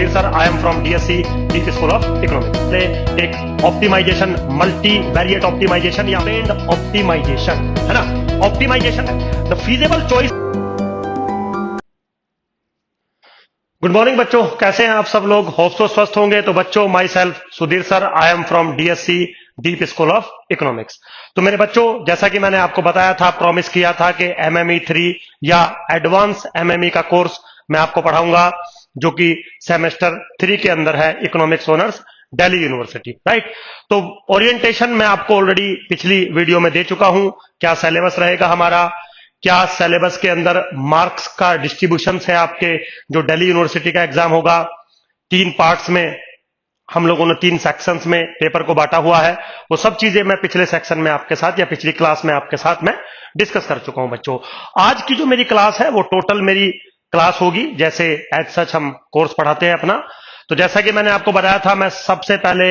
Sudhir sir, I am from DSC deep school of economics. एक optimisation, multivariate optimisation या trend optimisation है ना, optimisation the feasible choice. Good morning बच्चों, कैसे हैं आप सब लोग? होप सो स्वस्थ होंगे। तो बच्चों, my self Sudhir sir, I am from DSC deep school of economics. तो मेरे बच्चों, जैसा कि मैंने आपको बताया था, प्रॉमिस किया था कि MME 3 या एडवांस MME का कोर्स मैं आपको पढ़ाऊंगा, जो कि सेमेस्टर 3 के अंदर है, economics honours, Delhi university, right. तो ओरिएंटेशन मैं आपको ऑलरेडी पिछली वीडियो में दे चुका हूं। क्या सिलेबस रहेगा हमारा, क्या सिलेबस के अंदर मार्क्स का डिस्ट्रीब्यूशन है आपके जो दिल्ली यूनिवर्सिटी का एग्जाम होगा। 3 पार्ट्स में हम लोगों ने 3 सेक्शंस में पेपर को बांटा हुआ है। वो सब चीजें मैं पिछले सेक्शन में आपके साथ या पिछली क्लास में आपके साथ मैं डिस्कस कर चुका हूं बच्चों। आज की जो मेरी क्लास है वो टोटल मेरी क्लास होगी, जैसे एज सच हम कोर्स पढ़ाते हैं अपना। तो जैसा कि मैंने आपको बताया था, मैं सबसे पहले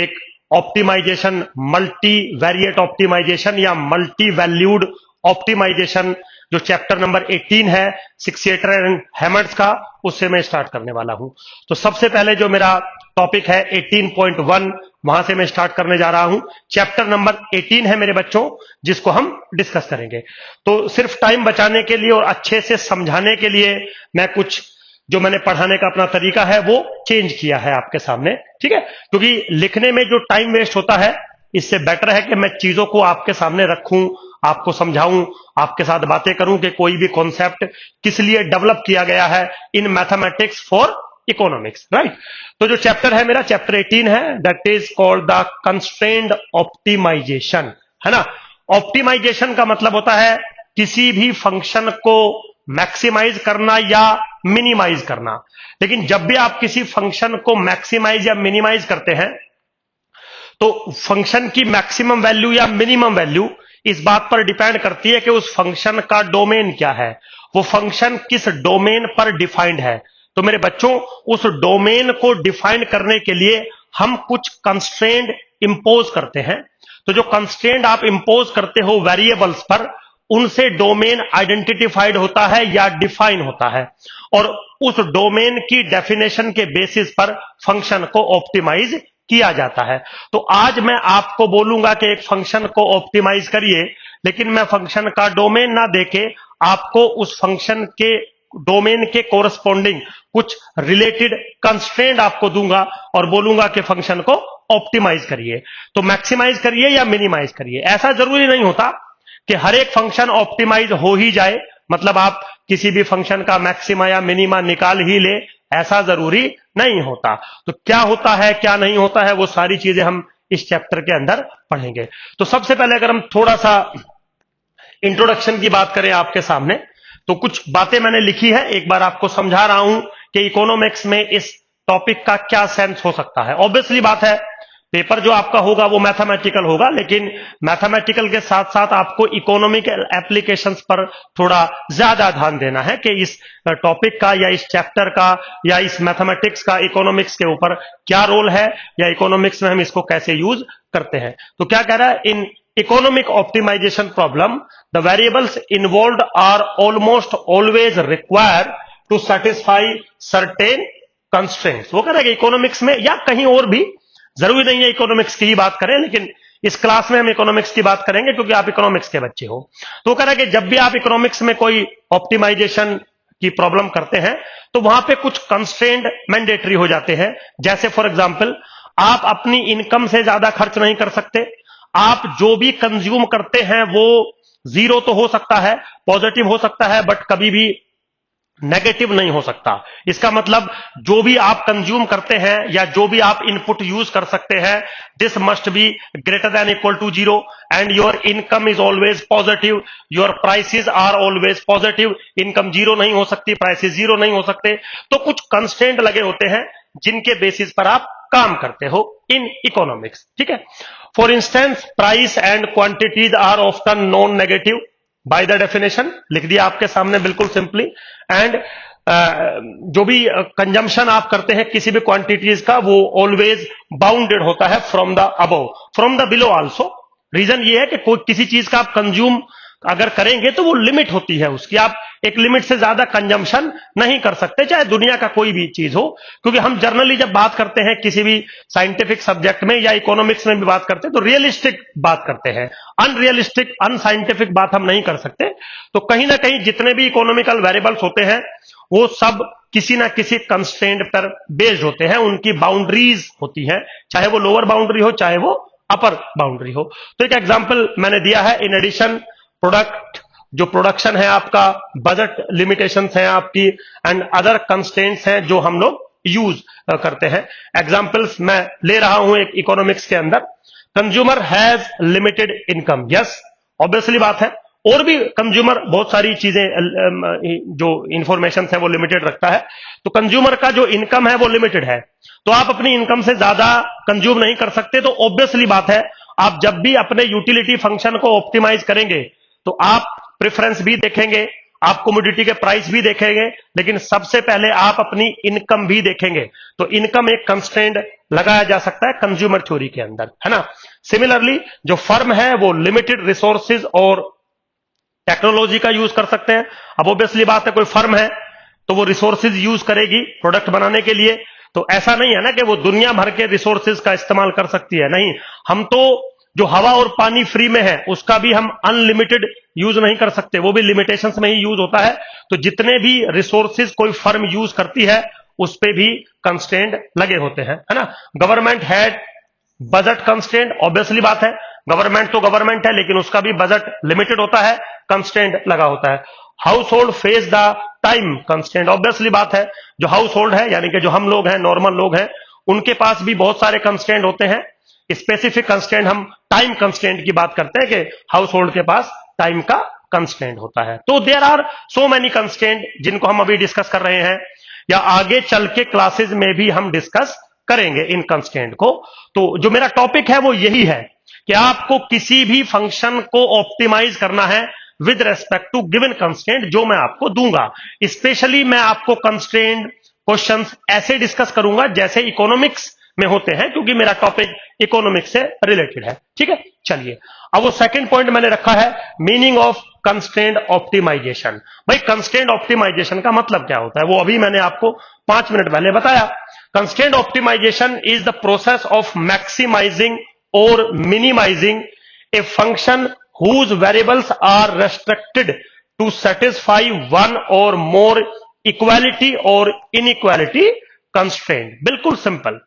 एक ऑप्टिमाइजेशन, मल्टी वेरिएट ऑप्टिमाइजेशन या मल्टी वैल्यूड ऑप्टिमाइजेशन, जो चैप्टर नंबर 18 है सिक्सिएटर एंड हैमर्स का, उससे मैं स्टार्ट करने वाला हूं। तो सबसे पहले जो मेरा टॉपिक है 18.1, वहां से मैं स्टार्ट करने जा रहा हूं। चैप्टर नंबर 18 है मेरे बच्चों, जिसको हम डिस्कस करेंगे। तो सिर्फ टाइम बचाने के लिए और अच्छे से समझाने के लिए मैं कुछ जो मैंने पढ़ाने का अपना तरीका है वो चेंज किया है आपके सामने, ठीक है। क्योंकि लिखने में जो टाइम वेस्ट होता है, इससे बेटर है कि मैं चीजों को आपके सामने रखूं, आपको समझाऊं, आपके साथ बातें करूं कि कोई भी कॉन्सेप्ट किस लिए डेवलप किया गया है in mathematics for economics, right. तो जो चैप्टर है मेरा, चैप्टर 18 है, that is called the constrained optimisation, है ना। ऑप्टिमाइजेशन का मतलब होता है किसी भी फंक्शन को मैक्सिमाइज करना या मिनिमाइज करना। लेकिन जब भी आप किसी फंक्शन को मैक्सिमाइज या मिनिमाइज करते हैं, तो फंक्शन की मैक्सिमम वैल्यू या मिनिमम वैल्यू इस बात पर डिपेंड करती है कि उस फंक्शन का डोमेन क्या है, वो फंक्शन किस डोमेन पर डिफाइंड है। तो मेरे बच्चों, उस डोमेन को डिफाइन करने के लिए हम कुछ कंस्ट्रेंट इंपोज करते हैं। तो जो कंस्ट्रेंट आप इंपोज करते हो वेरिएबल्स पर, उनसे डोमेन आइडेंटिफाइड होता है या डिफाइन होता है, और उस डोमेन की डेफिनेशन के बेसिस पर फंक्शन को ऑप्टिमाइज किया जाता है। तो आज मैं आपको बोलूंगा कि एक फंक्शन को ऑप्टिमाइज करिए, लेकिन मैं फंक्शन का डोमेन ना देके आपको उस फंक्शन के डोमेन के कोरस्पॉन्डिंग कुछ रिलेटेड कंस्ट्रेंट आपको दूंगा और बोलूंगा कि फंक्शन को ऑप्टिमाइज करिए। तो मैक्सिमाइज करिए या मिनिमाइज करिए, ऐसा जरूरी नहीं होता कि हर एक फंक्शन ऑप्टिमाइज हो ही जाए, मतलब आप किसी भी फंक्शन का मैक्सिमा या मिनिमा निकाल ही ले, ऐसा जरूरी नहीं होता। तो क्या होता है, क्या नहीं होता है, वो सारी चीजें हम इस चैप्टर के अंदर पढ़ेंगे। तो सबसे पहले अगर हम थोड़ा सा इंट्रोडक्शन की बात करें आपके सामने, तो कुछ बातें मैंने लिखी है, एक बार आपको समझा रहा हूं कि इकोनॉमिक्स में इस टॉपिक का क्या सेंस हो सकता है। ऑब्वियसली बात है, पेपर जो आपका होगा वो मैथमेटिकल होगा, लेकिन मैथमेटिकल के साथ साथ आपको इकोनॉमिकल एप्लीकेशंस पर थोड़ा ज्यादा ध्यान देना है कि इस टॉपिक का या इस चैप्टर का या इस मैथमेटिक्स का इकोनॉमिक्स के ऊपर क्या रोल है, या इकोनॉमिक्स में हम इसको कैसे यूज करते हैं। तो क्या कह रहा है, in economic optimisation problem the variables involved are almost always require to satisfy certain constraints. वो कह रहा है कि इकोनॉमिक्स में या कहीं और भी, जरूरी नहीं है इकोनॉमिक्स की ही बात करें, लेकिन इस क्लास में हम इकोनॉमिक्स की बात करेंगे क्योंकि आप इकोनॉमिक्स के बच्चे हो। तो कह रहा है कि जब भी आप इकोनॉमिक्स में कोई ऑप्टिमाइजेशन की प्रॉब्लम करते हैं, तो वहां पे कुछ कंस्ट्रेंट मैंडेटरी हो जाते हैं। जैसे फॉर एग्जांपल, आप अपनी इनकम से ज्यादा खर्च नहीं कर सकते, आप जो भी कंज्यूम करते हैं वो जीरो तो हो सकता है, पॉजिटिव हो सकता है, बट कभी भी नेगेटिव नहीं हो सकता। इसका मतलब जो भी आप कंज्यूम करते हैं या जो भी आप इनपुट यूज कर सकते हैं, this must be greater than equal to zero, and your income is always positive, your prices are always positive. Income zero नहीं हो सकती, प्राइसेस जीरो नहीं हो सकते। तो कुछ कंस्ट्रेंट लगे होते हैं जिनके बेसिस पर आप काम करते हो इन इकोनॉमिक्स, ठीक है। For instance, price and quantities are often non negative by the definition, लिख दिया आपके सामने बिल्कुल सिंपली। एंड जो भी कंजम्पशन आप करते हैं किसी भी क्वांटिटीज का, वो ऑलवेज बाउंडेड होता है from the above, from the below also. Reason ये है कि कोई किसी चीज का आप कंज्यूम अगर करेंगे तो वो लिमिट होती है उसकी, आप एक लिमिट से ज्यादा कंजम्पशन नहीं कर सकते, चाहे दुनिया का कोई भी चीज हो। क्योंकि हम जनरली जब बात करते हैं किसी भी साइंटिफिक सब्जेक्ट में या इकोनॉमिक्स में भी बात करते हैं तो रियलिस्टिक बात करते हैं, अनरियलिस्टिक अनसाइंटिफिक बात हम नहीं कर सकते। तो कहीं ना कहीं जितने भी इकोनॉमिकल वेरिएबल्स होते हैं वो सब किसी ना किसी कंस्ट्रेंट पर बेस्ड होते हैं, उनकी बाउंड्रीज होती हैं, चाहे वो लोअर बाउंड्री हो चाहे वो अपर बाउंड्री हो। तो एक एग्जांपल मैंने दिया है, इन एडिशन प्रोडक्ट जो प्रोडक्शन है आपका, बजट लिमिटेशंस हैं आपकी, एंड अदर कंस्ट्रेंट्स हैं जो हम लोग यूज करते हैं। एग्जांपल्स मैं ले रहा हूं एक इकोनॉमिक्स के अंदर, consumer has limited income, yes obviously बात है, और भी कंज्यूमर बहुत सारी चीजें जो इंफॉर्मेशन है वो लिमिटेड रखता है। तो कंज्यूमर का जो इनकम है वो लिमिटेड है, तो आप अपनी इनकम से ज्यादा कंज्यूम नहीं कर सकते। तो ऑब्वियसली बात है, आप जब भी अपने यूटिलिटी फंक्शन को ऑप्टिमाइज करेंगे तो आप प्रेफरेंस भी देखेंगे, आप कमोडिटी के प्राइस भी देखेंगे, लेकिन सबसे पहले आप अपनी इनकम भी देखेंगे। तो इनकम एक कंस्ट्रेंट लगाया जा सकता है कंज्यूमर थ्योरी के अंदर, है ना। सिमिलरली जो फर्म है वो लिमिटेड रिसोर्सेज और टेक्नोलॉजी का यूज कर सकते हैं। अब ऑब्वियसली बात है, कोई फर्म है तो वो रिसोर्सेज यूज करेगी प्रोडक्ट बनाने के लिए, तो ऐसा नहीं है ना कि वो दुनिया भर के रिसोर्सेज का इस्तेमाल कर सकती है, नहीं। हम तो जो हवा और पानी फ्री में है उसका भी हम अनलिमिटेड यूज नहीं कर सकते, वो भी लिमिटेशंस में ही यूज होता है। तो जितने भी रिसोर्सेज कोई फर्म यूज करती है उस पे भी कंस्ट्रेंट लगे होते हैं, है ना। Government had budget constraint, obviously बात है, गवर्नमेंट तो गवर्नमेंट है लेकिन उसका भी बजट लिमिटेड होता है, कंस्ट्रेंट लगा होता है। House hold face the time constraint, obviously बात है, जो हाउस होल्ड है यानी कि जो हम लोग हैं, नॉर्मल लोग हैं, उनके पास भी बहुत सारे कंस्ट्रेंट होते हैं। स्पेसिफिक कंस्ट्रेंट हम टाइम कंस्ट्रेंट की बात करते हैं कि हाउस होल्ड के पास टाइम का कंस्ट्रेंट होता है। तो there are so many constraint जिनको हम अभी डिस्कस कर रहे हैं, या आगे चल के क्लासेस में भी हम डिस्कस करेंगे इन कंस्ट्रेंट को। तो जो मेरा टॉपिक है वो यही है कि आपको किसी भी फंक्शन को ऑप्टिमाइज करना है with respect to given constraint जो मैं आपको दूंगा। स्पेशली मैं आपको कंस्ट्रेंट क्वेश्चंस ऐसे डिस्कस करूंगा जैसे इकोनॉमिक्स में होते हैं, क्योंकि मेरा टॉपिक इकोनॉमिक्स से रिलेटेड है, ठीक है। चलिए, अब वो सेकंड पॉइंट मैंने रखा है, मीनिंग ऑफ कंस्ट्रेंट ऑप्टिमाइजेशन। भाई कंस्ट्रेंट ऑप्टिमाइजेशन का मतलब क्या होता है वो अभी मैंने आपको 5 मिनट पहले बताया। Constraint optimisation is the process of maximising और minimising a function whose variables are restricted to satisfy one or more equality or inequality constraint। बिल्कुल सिंपल,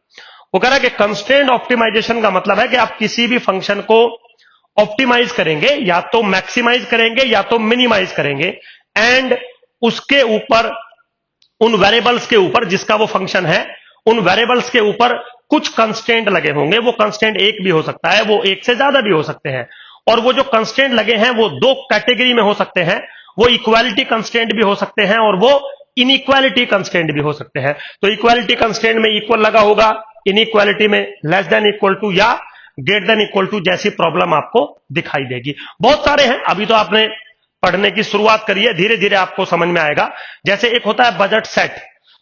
वो कह रहा है कि कंस्ट्रेंट ऑप्टिमाइजेशन का मतलब है कि आप किसी भी फंक्शन को ऑप्टिमाइज करेंगे, या तो मैक्सिमाइज करेंगे या तो मिनिमाइज करेंगे, एंड उसके ऊपर उन वेरिएबल्स के ऊपर जिसका वो फंक्शन है, उन वेरिएबल्स के ऊपर कुछ कंस्ट्रेंट लगे होंगे। वो कंस्ट्रेंट एक भी हो सकता है, वो एक से ज्यादा भी हो सकते हैं, और वो जो कंस्ट्रेंट लगे हैं वो 2 कैटेगरी में हो सकते हैं। वो इक्वालिटी कंस्ट्रेंट भी हो सकते हैं और वो इनइक्वालिटी कंस्ट्रेंट भी हो सकते हैं। तो इक्वालिटी कंस्ट्रेंट में इक्वल लगा होगा, इनइक्वालिटी में लेस देन इक्वल टू या ग्रेटर देन इक्वल टू जैसी प्रॉब्लम आपको दिखाई देगी। बहुत सारे हैं, अभी तो आपने पढ़ने की शुरुआत करी है, धीरे धीरे आपको समझ में आएगा। जैसे एक होता है बजट सेट,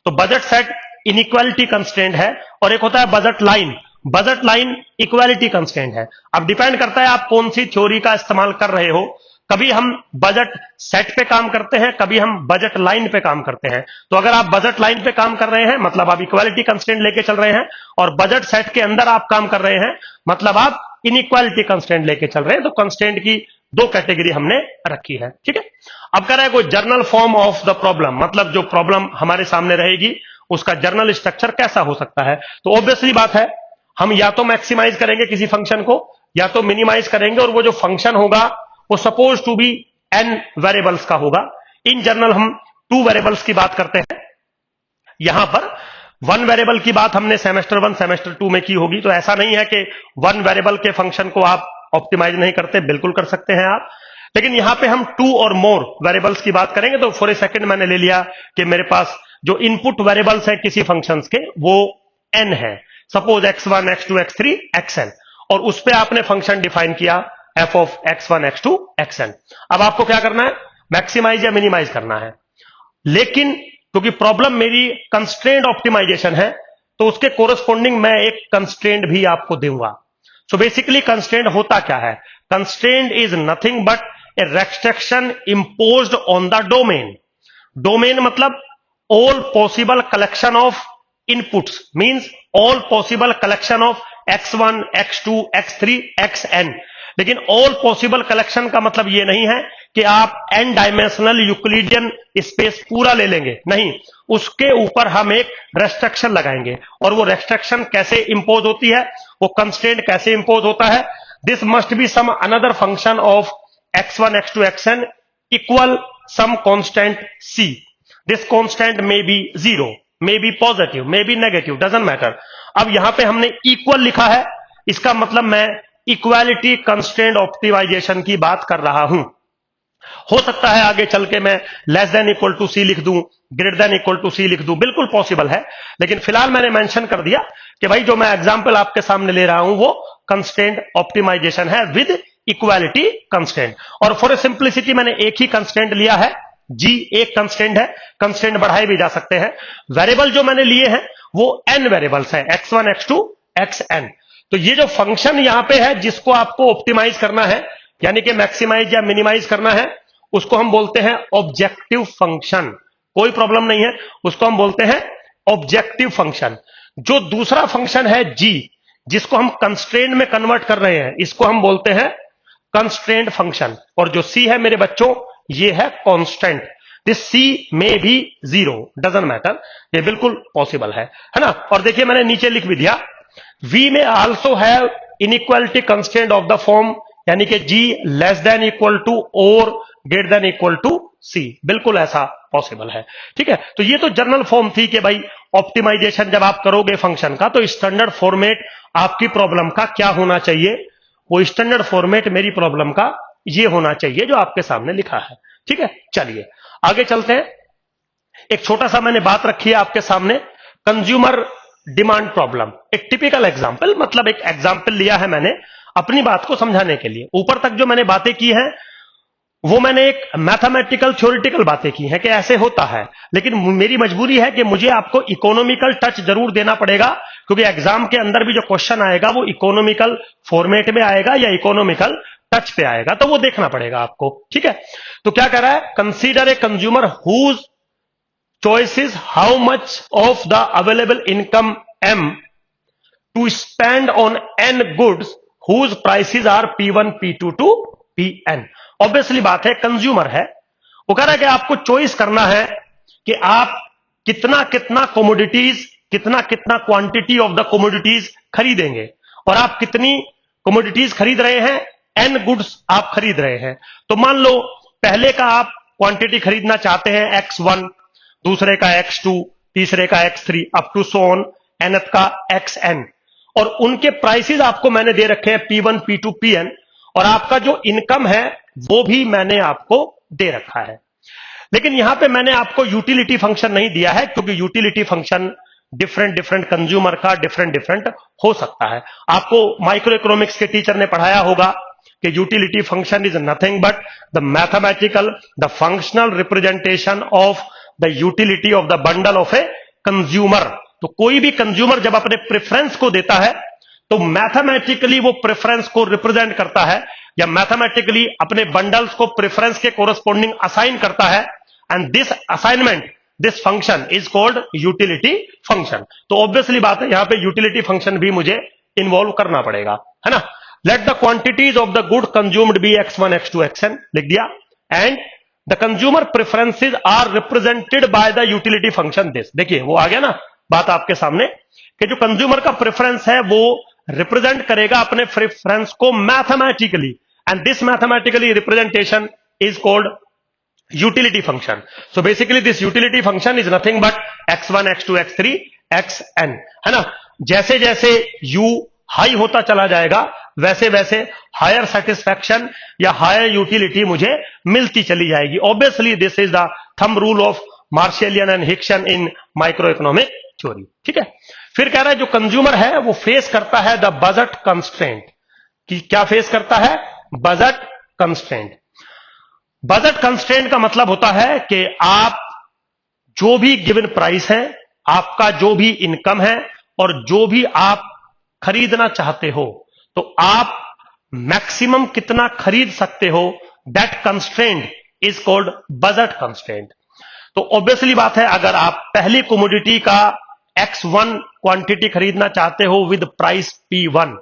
तो बजट सेट इनइक्वालिटी कंस्ट्रेंट है, और एक होता है budget line, budget line equality constraint है। अब डिपेंड करता है आप कौन सी थ्योरी का इस्तेमाल कर रहे हो। कभी हम बजट सेट पे काम करते हैं, कभी हम बजट लाइन पे काम करते हैं। तो अगर आप बजट लाइन पे काम कर रहे हैं मतलब आप इक्वालिटी कंस्ट्रेंट लेके चल रहे हैं, और बजट सेट के अंदर आप काम कर रहे हैं मतलब आप इनइक्वालिटी कंस्ट्रेंट लेके चल रहे हैं। तो कंस्ट्रेंट की 2 कैटेगरी हमने रखी है, ठीक है। अब कह रहा है कोई journal form of the problem, मतलब जो प्रॉब्लम हमारे सामने रहेगी उसका जर्नल स्ट्रक्चर कैसा हो सकता है। तो ऑब्वियसली बात है, हम या तो मैक्सिमाइज करेंगे किसी फंक्शन को या तो मिनिमाइज करेंगे, और वो जो फंक्शन होगा वो suppose to be n variables का होगा। इन जनरल हम 2 वेरिएबल्स की बात करते हैं। यहां पर 1 वेरिएबल की बात हमने सेमेस्टर 1 सेमेस्टर 2 में की होगी, तो ऐसा नहीं है कि 1 वेरिएबल के फंक्शन को आप ऑप्टिमाइज नहीं करते, बिल्कुल कर सकते हैं आप। लेकिन यहां पे हम 2 और मोर वेरिएबल्स की बात करेंगे। तो फॉर ए सेकंड मैंने ले लिया कि मेरे पास जो इनपुट वेरिएबल्स है किसी फंक्शंस के वो n है, suppose x1 x2 x3 xn, और उस पे आपने फंक्शन डिफाइन किया f of x1 x2 xn। अब आपको क्या करना है, मैक्सिमाइज या मिनिमाइज करना है। लेकिन क्योंकि प्रॉब्लम मेरी कंस्ट्रेंट ऑप्टिमाइजेशन है तो उसके कोरस्पॉन्डिंग मैं एक कंस्ट्रेंट भी आपको दूंगा। सो बेसिकली कंस्ट्रेंट होता क्या है, constraint is nothing but A restriction imposed on the domain. Domain मतलब all possible collection of inputs, means all possible collection of x1 x2 x3 xn। लेकिन all possible collection का मतलब ये नहीं है कि आप n डायमेंशनल यूक्लिडियन स्पेस पूरा ले लेंगे, नहीं, उसके ऊपर हम एक रेस्ट्रिक्शन लगाएंगे। और वो रेस्ट्रिक्शन कैसे इंपोज होती है, वो कंस्ट्रेंट कैसे इंपोज होता है, this must be some another function of x1 x2 xn equal some constant c। This constant may be 0, may be positive, may be negative, doesn't matter। अब यहां पे हमने इक्वल लिखा है, इसका मतलब मैं इक्वालिटी कंस्ट्रेंट ऑप्टिमाइजेशन की बात कर रहा हूं। हो सकता है आगे चल के मैं लेस देन इक्वल टू सी लिख दूं, ग्रेटर देन इक्वल टू सी लिख दूं, बिल्कुल पॉसिबल है। लेकिन फिलहाल मैंने मेंशन कर दिया कि भाई जो मैं एग्जांपल आपके सामने ले रहा हूं वो कंस्ट्रेंट ऑप्टिमाइजेशन है विद इक्वालिटी कंस्ट्रेंट। और फॉर सिंप्लिसिटी मैंने एक ही कंस्ट्रेंट लिया है, जी एक कंस्ट्रेंट है, कंस्ट्रेंट बढ़ाए भी जा सकते हैं। वेरिएबल जो मैंने लिए हैं वो n वेरिएबल्स हैं, x1 x2 xn। तो ये जो फंक्शन यहां पे है जिसको आपको ऑप्टिमाइज करना है, यानी कि मैक्सिमाइज या मिनिमाइज करना है, उसको हम बोलते हैं ऑब्जेक्टिव फंक्शन। कोई प्रॉब्लम नहीं है, उसको हम बोलते हैं ऑब्जेक्टिव फंक्शन। जो दूसरा फंक्शन है g, जिसको हम कंस्ट्रेंट में कन्वर्ट कर रहे हैं, इसको हम बोलते हैं कंस्ट्रेंट फंक्शन। और जो c है मेरे बच्चों, ये है कांस्टेंट। दिस c में भी 0, डजंट मैटर, ये बिल्कुल पॉसिबल है ना। और देखिए मैंने नीचे लिख भी दिया, v में also have inequality constraint of the form, यानी कि g less than equal to और greater than equal to c, बिल्कुल ऐसा पॉसिबल है। ठीक है, तो ये तो जनरल फॉर्म थी कि भाई ऑप्टिमाइजेशन जब आप करोगे फंक्शन का तो स्टैंडर्ड फॉर्मेट आपकी प्रॉब्लम का क्या होना चाहिए, वो स्टैंडर्ड फॉर्मेट मेरी प्रॉब्लम का ये होना चाहिए जो आपके सामने लिखा है। ठीक है, चलिए आगे चलते हैं। एक छोटा सा मैंने बात रखी है आपके सामने, कंज्यूमर डिमांड प्रॉब्लम, एक टिपिकल एग्जांपल, मतलब एक एग्जांपल लिया है मैंने अपनी बात को समझाने के लिए। ऊपर तक जो मैंने बातें की हैं वो मैंने एक मैथमेटिकल थ्योरेटिकल बातें की हैं कि ऐसे होता है, लेकिन मेरी मजबूरी है कि मुझे आपको इकोनॉमिकल टच जरूर देना पड़ेगा, क्योंकि एग्जाम के अंदर भी जो क्वेश्चन आएगा वो इकोनॉमिकल फॉर्मेट में आएगा या इकोनॉमिकल टच पे आएगा, तो वो देखना पड़ेगा आपको। ठीक है, तो क्या कह रहा है, consider a consumer whose choice is how much of the available income m to spend on n goods whose prices are p1 p2 to pn। Obviously बात है, कंज्यूमर है, वो कह रहा है कि आपको चॉइस करना है कि आप कितना कितना कमोडिटीज, कितना कितना क्वांटिटी ऑफ द कमोडिटीज खरीदेंगे, और आप कितनी कमोडिटीज खरीद रहे हैं, n गुड्स आप खरीद रहे हैं। तो मान लो पहले का आप क्वांटिटी खरीदना चाहते हैं x1, दूसरे का x2, तीसरे का x3 up to so on nth का xn, और उनके प्राइसेस आपको मैंने दे रखे हैं p1 p2 pn, और आपका जो इनकम है वो भी मैंने आपको दे रखा है। लेकिन यहां पे मैंने आपको यूटिलिटी फंक्शन नहीं दिया है, क्योंकि utility function different different consumer का डिफरेंट डिफरेंट हो सकता है। आपको माइक्रो इकोनॉमिक्स के टीचर ने पढ़ाया होगा कि utility function is nothing but the mathematical, the functional representation of the utility of the bundle of a consumer. तो कोई भी कंज्यूमर जब अपने प्रेफरेंस को देता है तो मैथमेटिकली वो प्रेफरेंस को रिप्रेजेंट करता है, या मैथमेटिकली अपने बंडल्स को प्रेफरेंस के कोरस्पॉन्डिंग असाइन करता है, and this assignment, this function is called utility function. तो ऑब्वियसली बात है, यहां पे यूटिलिटी फंक्शन भी मुझे इन्वॉल्व करना पड़ेगा, है ना। Let the quantities of the good consumed be x1 x2 xn, लिख दिया, and the consumer preferences are represented by the utility function this. देखिए वो आ गया ना बात आपके सामने कि जो कंज्यूमर का प्रेफरेंस है वो रिप्रेजेंट करेगा अपने प्रेफरेंस को mathematically, and this mathematically representation is called utility function. So basically this utility function is nothing but x1 x2 x3 xn, है ना। जैसे जैसे u हाई होता चला जाएगा वैसे वैसे हायर सेटिस्फैक्शन या हायर यूटिलिटी मुझे मिलती चली जाएगी। Obviously this is the thumb rule of Marshallian and Hicksian in micro economic theory. ठीक है, फिर कह रहा है जो कंज्यूमर है वो फेस करता है द बजट कंस्ट्रेंट। कि क्या फेस करता है, बजट कंस्ट्रेंट। बजट कंस्ट्रेंट का मतलब होता है कि आप जो भी गिवन प्राइस है, आपका जो भी इनकम है, और जो भी आप खरीदना चाहते हो, तो आप मैक्सिमम कितना खरीद सकते हो, that constraint is called budget constraint. तो ऑब्वियसली बात है, अगर आप पहली कमोडिटी का X1 क्वांटिटी खरीदना चाहते हो विद प्राइस P1,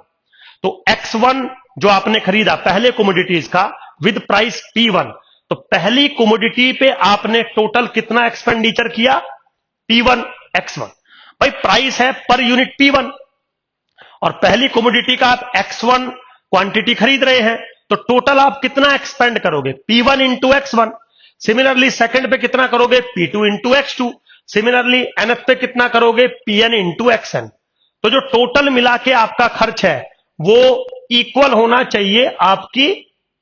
तो X1 जो आपने खरीदा पहले कमोडिटीज का विद प्राइस P1, तो पहली कमोडिटी पे आपने टोटल कितना एक्सपेंडिचर किया? P1 X1। भाई प्राइस है पर यूनिट P1, और पहली कमोडिटी का आप X1 क्वांटिटी खरीद रहे हैं, तो टोटल आप कितना एक्सपेंड करोगे? P1 into X1। Similarly second पे कितना करोगे? P2 into X2। Similarly nth पे कितना करोगे? Pn into Xn। तो जो टोटल मिला के आपका खर्च है वो इक्वल होना चाहिए आपकी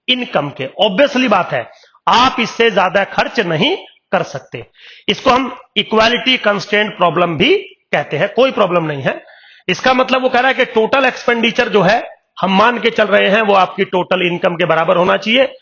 इनकम के। ऑब्वियसली बात है, आप इससे ज्यादा खर्च नहीं कर सकते। इसको हम इक्वालिटी कंस्ट्रेंट प्रॉब्लम भी कहते हैं, कोई प्रॉब्लम नहीं है। इसका मतलब वो कह रहा है कि टोटल एक्सपेंडिचर जो है हम मान के चल रहे हैं वो आपकी टोटल इनकम के बराबर होना चाहिए।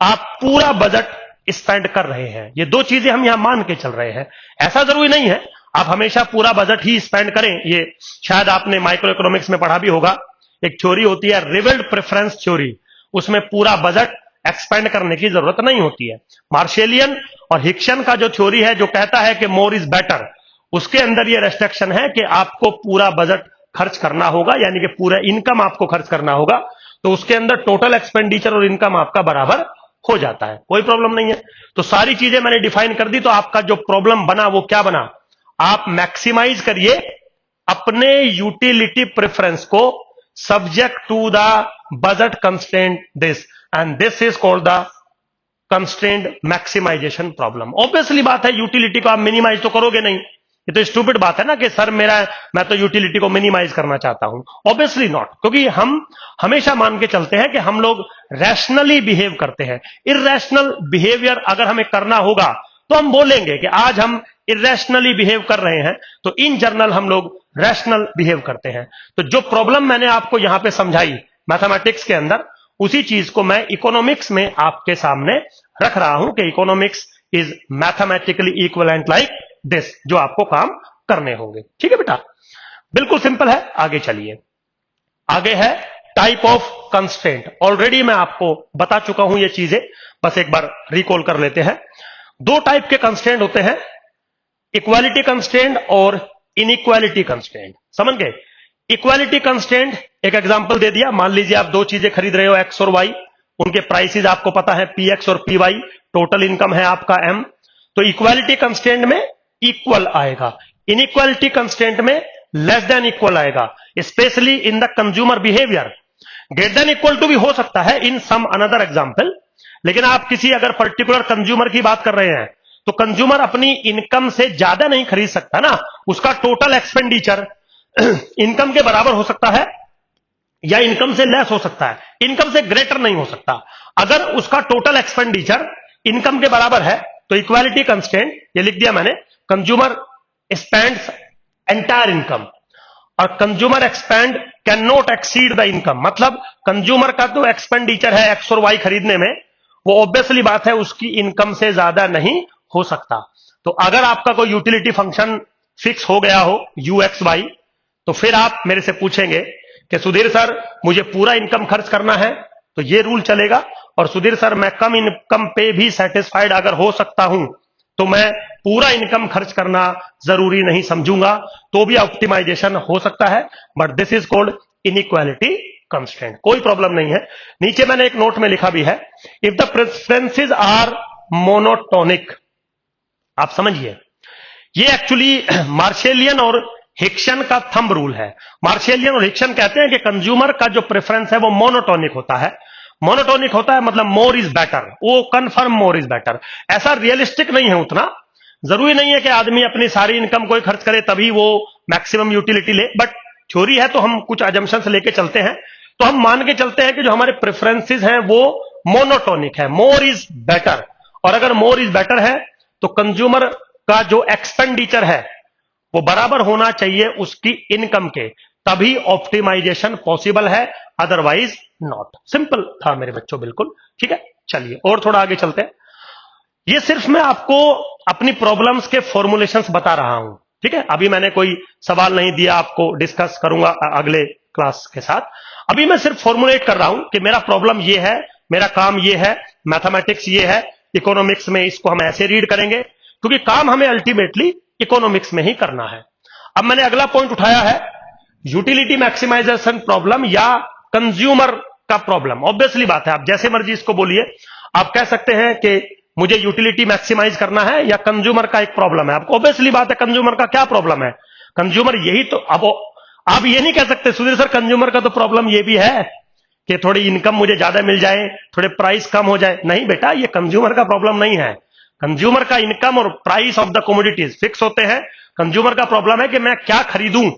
आप पूरा बजट स्पेंड कर रहे हैं, ये दो चीजें हम यहां मान के चल रहे हैं। ऐसा जरूरी नहीं है आप हमेशा पूरा बजट ही स्पेंड करें। ये शायद आपने माइक्रो इकोनॉमिक्स में पढ़ा भी होगा, एक थ्योरी होती है रिवेल्ड प्रेफरेंस थ्योरी, उसमें पूरा बजट एक्सपेंड करने की जरूरत नहीं होती है। मार्शेलियन और हिक्सन का जो थ्योरी है जो कहता है कि मोर इज बेटर, उसके अंदर ये रेस्ट्रिक्शन है कि आपको पूरा बजट खर्च करना होगा, यानी कि पूरा इनकम आपको खर्च करना होगा। तो उसके अंदर टोटल एक्सपेंडिचर और इनकम आपका बराबर हो जाता है, कोई प्रॉब्लम नहीं है। तो सारी चीजें मैंने डिफाइन कर दी। तो आपका जो प्रॉब्लम बना वो क्या बना? आप मैक्सिमाइज करिए अपने यूटिलिटी प्रेफरेंस को subject to the budget constraint this, and this is called the constraint maximization problem. Obviously बात है, यूटिलिटी को आप मिनिमाइज तो करोगे नहीं। ये तो स्टूपिड बात है ना कि सर मैं तो यूटिलिटी को मिनिमाइज करना चाहता हूं। ऑब्वियसली नॉट, क्योंकि हम हमेशा मान के चलते हैं कि हम लोग रैशनली बिहेव करते हैं। इर्रेशनल बिहेवियर अगर हमें करना होगा तो हम बोलेंगे कि आज हम इर्रेशनली बिहेव कर रहे हैं, तो इन जनरल हम लोग रैशनल बिहेव करते हैं। तो जो प्रॉब्लम मैंने आपको यहां पे समझाई मैथमेटिक्स के अंदर, उसी चीज को मैं इकोनॉमिक्स में आपके सामने रख रहा हूं कि economics is mathematically equivalent like this, जो आपको काम करने होंगे। ठीक है बेटा, बिल्कुल सिंपल है। आगे चलिए, आगे है टाइप ऑफ कंस्ट्रेंट। ऑलरेडी मैं आपको बता चुका हूं ये चीजें, बस एक बार रिकॉल कर लेते हैं। दो टाइप के कंस्ट्रेंट होते हैं, इक्वालिटी कंस्ट्रेंट और इनइक्वालिटी कंस्ट्रेंट। समझ गए? इक्वालिटी कंस्ट्रेंट, एक एग्जांपल दे दिया। मान लीजिए आप दो चीजें खरीद रहे हो, एक्स और वाई, उनके प्राइसेस आपको पता है पी एक्स और पी वाई, टोटल इनकम है आपका एम। तो इक्वालिटी कंस्ट्रेंट में इक्वल आएगा, इनइक्वालिटी कंस्ट्रेंट में लेस देन इक्वल आएगा। Specially in the consumer behaviour, greater than equal to भी हो सकता है इन सम अनदर एग्जांपल। लेकिन आप किसी अगर पर्टिकुलर कंज्यूमर की बात कर रहे हैं, तो कंज्यूमर अपनी इनकम से ज्यादा नहीं खरीद सकता ना, उसका टोटल एक्सपेंडिचर इनकम के बराबर हो सकता है या इनकम से लेस हो सकता है, इनकम से ग्रेटर नहीं हो सकता। अगर उसका टोटल एक्सपेंडिचर इनकम के बराबर है तो इक्वालिटी कंस्ट्रेंट, ये लिख दिया मैंने, कंज्यूमर स्पेंड्स एंटायर इनकम और consumer expand can not exceed the income. मतलब कंज्यूमर का तो एक्सपेंडिचर है एक्स और वाई खरीदने में, वो ऑब्वियसली बात है उसकी इनकम से ज्यादा नहीं हो सकता। तो अगर आपका कोई यूटिलिटी फंक्शन फिक्स हो गया हो यू एक्स वाई, तो फिर आप मेरे से पूछेंगे कि सुधीर सर मुझे पूरा इनकम खर्च करना है, तो ये रूल चलेगा। और सुधीर सर मैं कम इनकम पे भी सेटिस्फाइड अगर हो सकता हूं तो मैं पूरा इनकम खर्च करना जरूरी नहीं समझूंगा, तो भी ऑप्टिमाइजेशन हो सकता है। But this is called inequality constraint, कोई प्रॉब्लम नहीं है। नीचे मैंने एक नोट में लिखा भी है, if the preferences are monotonic. आप समझिए, ये एक्चुअली मार्शेलियन और हिक्सन का थंब रूल है। मार्शेलियन और हिक्सन कहते हैं कि कंज्यूमर का जो प्रेफरेंस है वो मोनोटोनिक होता है। मोनोटोनिक होता है मतलब मोर इज बेटर, वो कंफर्म मोर इज बेटर। ऐसा रियलिस्टिक नहीं है उतना, जरूरी नहीं है कि आदमी अपनी सारी इनकम कोई खर्च करे तभी वो मैक्सिमम यूटिलिटी ले, बट थ्योरी है तो हम कुछ अजम्पशंस लेके चलते हैं। तो हम मान के चलते हैं कि जो हमारे प्रेफरेंसेस हैं वो मोनोटोनिक है, मोर इज बेटर। और अगर मोर इज बेटर है तो कंज्यूमर का जो एक्सपेंडिचर है वो बराबर होना चाहिए उसकी इनकम के, तभी ऑप्टिमाइजेशन पॉसिबल है, अदरवाइज नॉट। सिंपल था मेरे बच्चों, बिल्कुल ठीक है। चलिए और थोड़ा आगे चलते हैं। ये सिर्फ मैं आपको अपनी प्रॉब्लम्स के फॉर्मुलेशंस बता रहा हूं, ठीक है। अभी मैंने कोई सवाल नहीं दिया आपको, डिस्कस करूंगा अगले क्लास के साथ। अभी मैं सिर्फ फॉर्मुलेट कर रहा हूं कि मेरा प्रॉब्लम ये है, मेरा काम ये है, मैथमेटिक्स ये है, इकोनॉमिक्स में इसको हम ऐसे रीड करेंगे, क्योंकि काम हमें अल्टीमेटली इकोनॉमिक्स में ही करना है। अब मैंने अगला पॉइंट उठाया है यूटिलिटी मैक्सिमाइजेशन प्रॉब्लम या कंज्यूमर का प्रॉब्लम। ऑब्वियसली बात है, आप जैसे मर्जी इसको बोलिए, आप कह सकते हैं कि मुझे यूटिलिटी मैक्सिमाइज करना है या कंज्यूमर का एक प्रॉब्लम है। आपको ऑब्वियसली बात है, कंज्यूमर का क्या प्रॉब्लम है? कंज्यूमर यही तो, अब आप ये नहीं कह सकते सुधीर सर कंज्यूमर का तो प्रॉब्लम ये भी है कि थोड़ी इनकम मुझे ज्यादा मिल जाए, थोड़े प्राइस कम हो जाए। नहीं बेटा, ये कंज्यूमर का प्रॉब्लम नहीं है। कंज्यूमर का इनकम और price of the commodities fix होते हैं। कंज्यूमर का प्रॉब्लम है कि मैं क्या खरीदूं,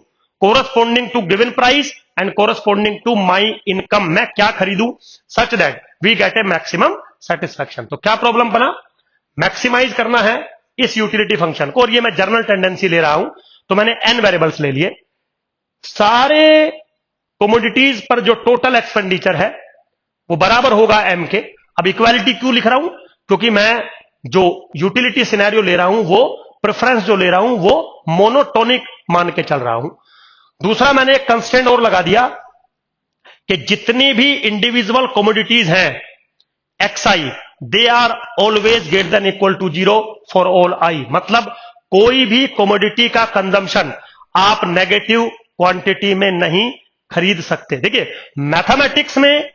corresponding to given price and corresponding to my income, मैं क्या खरीदूं such that we get a maximum satisfaction. तो क्या प्रॉब्लम बना? मैक्सिमाइज करना है इस यूटिलिटी फंक्शन को, और ये मैं जर्नल टेंडेंसी ले रहा हूं, तो मैंने एन वेरिएबल्स ले लिए। सारे कमोडिटीज पर जो टोटल एक्सपेंडिचर है वो बराबर होगा एम के। अब इक्वालिटी क्यों लिख रहा हूं? क्योंकि मैं जो यूटिलिटी सिनेरियो ले रहा हूं, वो प्रेफरेंस जो ले रहा हूं, वो मोनोटोनिक मान के चल रहा हूं। दूसरा, मैंने एक कंस्ट्रेंट और लगा दिया कि जितनी भी इंडिविजुअल कमोडिटीज हैं x i, they are always greater than equal to 0 for all i. मतलब कोई भी कमोडिटी का कंजम्पशन आप नेगेटिव क्वांटिटी में नहीं खरीद सकते। देखिए, मैथमेटिक्स में